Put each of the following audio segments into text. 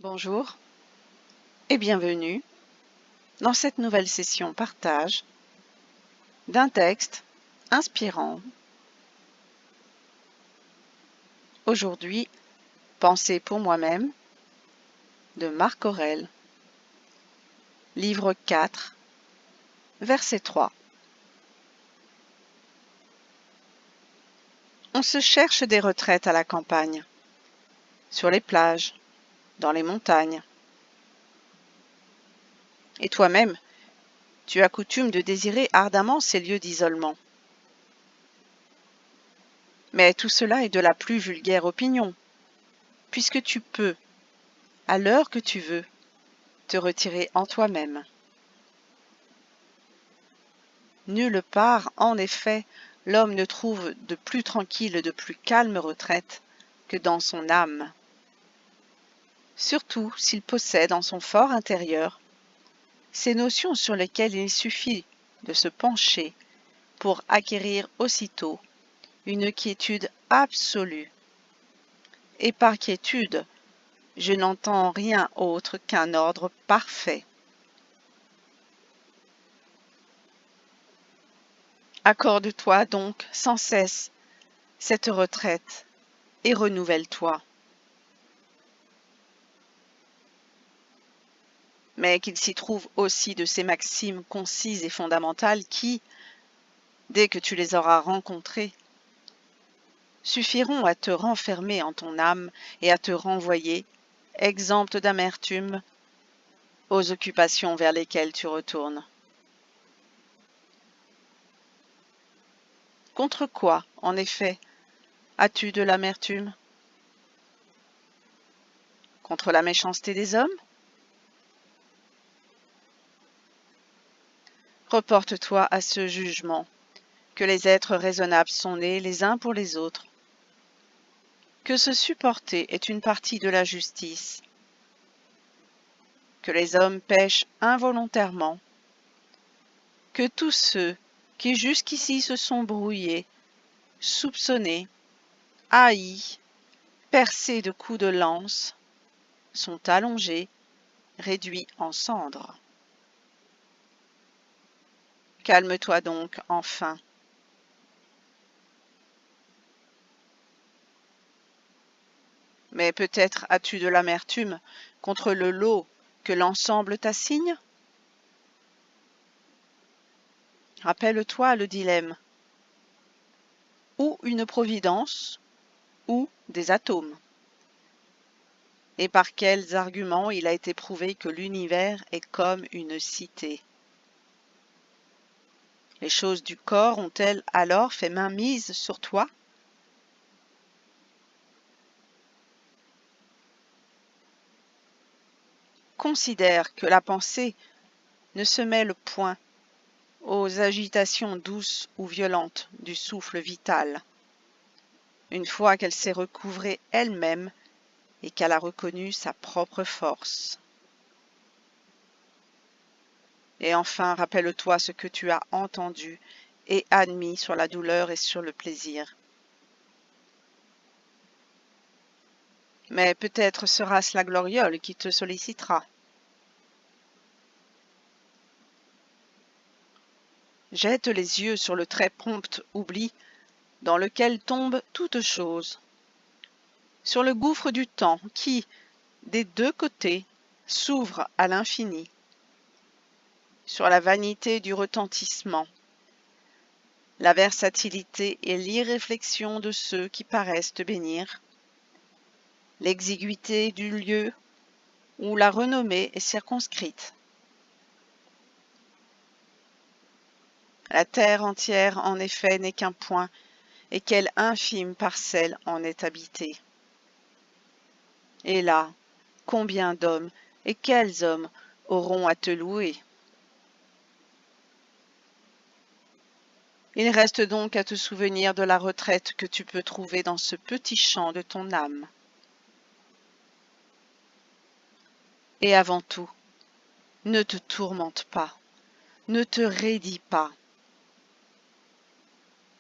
Bonjour et bienvenue dans cette nouvelle session partage d'un texte inspirant. Aujourd'hui, Pensée pour moi-même de Marc Aurèle, livre 4, verset 3. On se cherche des retraites à la campagne, sur les plages, dans les montagnes. Et toi-même, tu as coutume de désirer ardemment ces lieux d'isolement. Mais tout cela est de la plus vulgaire opinion, puisque tu peux, à l'heure que tu veux, te retirer en toi-même. Nulle part, en effet, l'homme ne trouve de plus tranquille, de plus calme retraite que dans son âme. Surtout s'il possède en son fort intérieur ces notions sur lesquelles il suffit de se pencher pour acquérir aussitôt une quiétude absolue. Et par quiétude, je n'entends rien autre qu'un ordre parfait. Accorde-toi donc sans cesse cette retraite et renouvelle-toi. Mais qu'il s'y trouve aussi de ces maximes concises et fondamentales qui, dès que tu les auras rencontrées, suffiront à te renfermer en ton âme et à te renvoyer, exempte d'amertume, aux occupations vers lesquelles tu retournes. Contre quoi, en effet, as-tu de l'amertume? Contre la méchanceté des hommes? Reporte-toi à ce jugement, que les êtres raisonnables sont nés les uns pour les autres, que se supporter est une partie de la justice, que les hommes pêchent involontairement, que tous ceux qui jusqu'ici se sont brouillés, soupçonnés, haïs, percés de coups de lance, sont allongés, réduits en cendres. Calme-toi donc enfin. Mais peut-être as-tu de l'amertume contre le lot que l'ensemble t'assigne? Rappelle-toi le dilemme. Ou une providence, ou des atomes. Et par quels arguments il a été prouvé que l'univers est comme une cité? Les choses du corps ont-elles alors fait mainmise sur toi? Considère que la pensée ne se mêle point aux agitations douces ou violentes du souffle vital, une fois qu'elle s'est recouvrée elle-même et qu'elle a reconnu sa propre force. Et enfin, rappelle-toi ce que tu as entendu et admis sur la douleur et sur le plaisir. Mais peut-être sera-ce la gloriole qui te sollicitera. Jette les yeux sur le très prompt oubli dans lequel tombe toute chose, sur le gouffre du temps qui, des deux côtés, s'ouvre à l'infini, sur la vanité du retentissement, la versatilité et l'irréflexion de ceux qui paraissent te bénir, l'exiguïté du lieu où la renommée est circonscrite. La terre entière, en effet, n'est qu'un point, et quelle infime parcelle en est habitée. Et là, combien d'hommes, et quels hommes, auront à te louer? Il reste donc à te souvenir de la retraite que tu peux trouver dans ce petit champ de ton âme. Et avant tout, ne te tourmente pas, ne te raidis pas,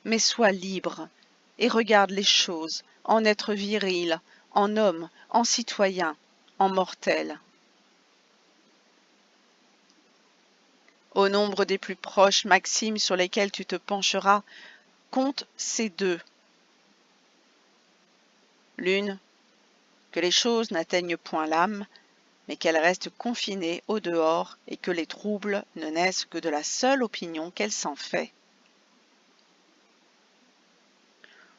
mais sois libre et regarde les choses en être viril, en homme, en citoyen, en mortel. Au nombre des plus proches maximes sur lesquelles tu te pencheras, compte ces deux. L'une, que les choses n'atteignent point l'âme, mais qu'elles restent confinées au dehors et que les troubles ne naissent que de la seule opinion qu'elle s'en fait.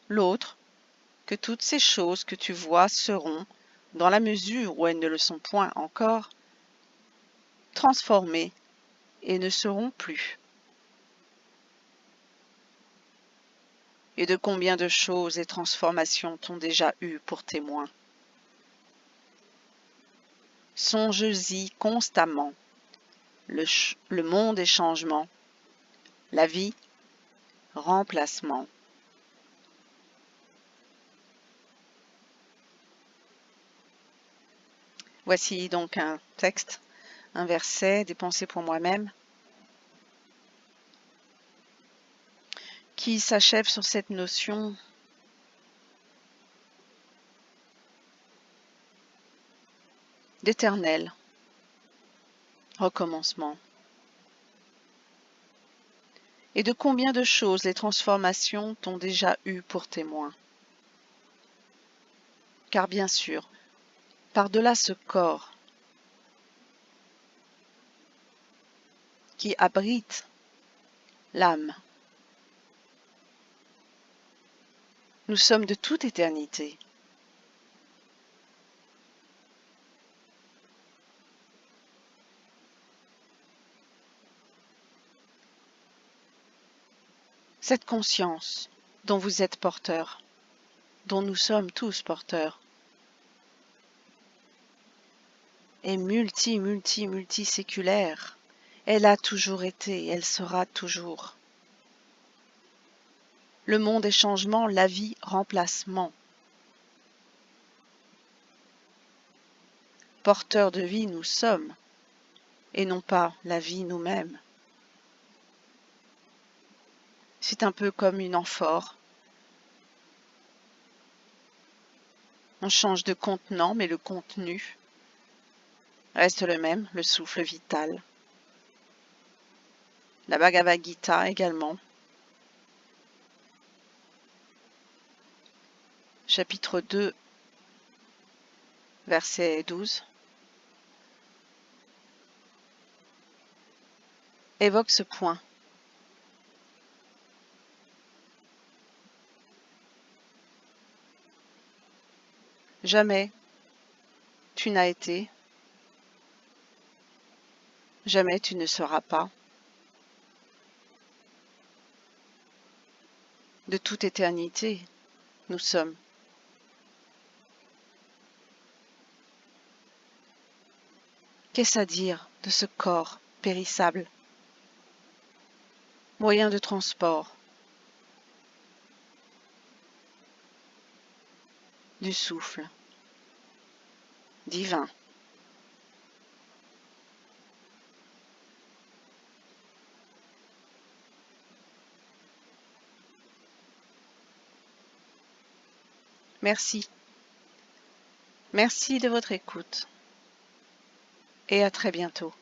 L'autre, que toutes ces choses que tu vois seront, dans la mesure où elles ne le sont point encore, transformées et ne seront plus. Et de combien de choses et transformations t'ont déjà eu pour témoin? Songes-y constamment. Le monde est changement, la vie, remplacement. Voici donc un texte, un verset, des pensées pour moi-même, qui s'achève sur cette notion d'éternel recommencement. Et de combien de choses les transformations t'ont déjà eu pour témoin? Car bien sûr, par-delà ce corps qui abrite l'âme, nous sommes de toute éternité. Cette conscience dont vous êtes porteur, dont nous sommes tous porteurs, est multiséculaire. Elle a toujours été, elle sera toujours. Le monde est changement, la vie remplacement. Porteurs de vie nous sommes, et non pas la vie nous-mêmes. C'est un peu comme une amphore. On change de contenant, mais le contenu reste le même, le souffle vital. La Bhagavad Gita également. Chapitre 2, verset 12. Évoque ce point. Jamais tu n'as été, jamais tu ne seras pas. De toute éternité, nous sommes. Qu'est-ce à dire de ce corps périssable? Moyen de transport, du souffle, divin. Merci. Merci de votre écoute et à très bientôt.